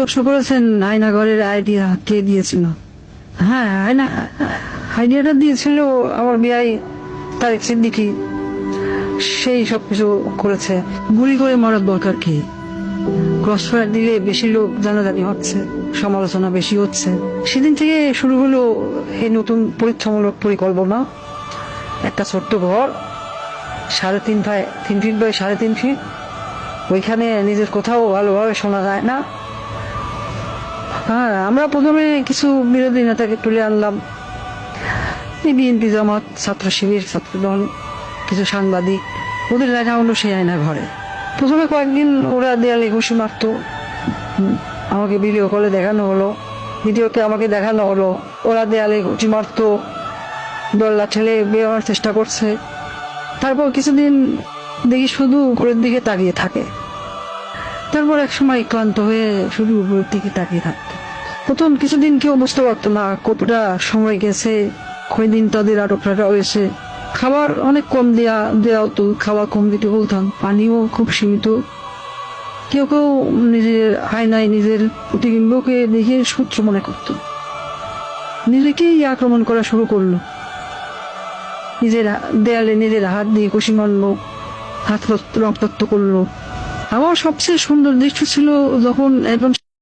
প্রশ্ন করেছেন আয়নাঘরের আইডিয়া কে দিয়েছিল। হ্যাঁ, আইডিয়াটা দিয়েছিল আমার বিআই তারেক সিদ্দিকী। সেই সবকিছু করেছে। গুলি করে মরার দরকার কি? ক্রসফায়ার দিলে বেশি লোক জানাজানি হচ্ছে, সমালোচনা বেশি হচ্ছে। সেদিন থেকে শুরু হলো এই নতুন পরীক্ষামূলক পরিকল্পনা। একটা ছোট্ট ঘর, 3.5 বাই 3.5 ফিট। ওইখানে নিজের কোথাও ভালোভাবে শোনা যায় না। হ্যাঁ, আমরা প্রথমে কিছু বিরোধী নেতাকে তুলে আনলাম, বিএনপি, জামাত, ছাত্র শিবির, ছাত্রদল, কিছু সাংবাদিক। ওদের দেখা হলো সেই আয়না ঘরে। প্রথমে কয়েকদিন ওরা দেয়ালে ঘুষি মারত। আমাকে ভিডিও কলে দেখানো হলো, ভিডিওতে আমাকে দেখানো হলো ওরা দেয়ালে ঘুষি মারত, দল্লা ঠেলে বেরোনোর চেষ্টা করছে। তারপর কিছুদিন দেখি শুধু উপরের দিকে তাকিয়ে থাকে। তারপর এক সময় ক্লান্ত হয়ে শুধু উপরের দিকে তাকিয়ে থাকতো। প্রথম কিছুদিন কেউ বুঝতে পারতো না কতটা সময় গেছে, কয়দিন তাদের আটক রাখা হয়েছে। খাবার অনেক কম দেওয়া হতো, খাবার কম দিতে বলতাম, পানিও খুব সীমিত। কেউ কেউ নিজের আয়নায় নিজের প্রতিবিম্বকে দেখে শত্রু মনে করত, নিজেকেই আক্রমণ করা শুরু করলো। নিজের দেয়ালে নিজের হাত দিয়ে কষি মারলো, হাত রক্তাক্ত করলো। আমার সবচেয়ে সুন্দর দৃশ্য ছিল যখন একজন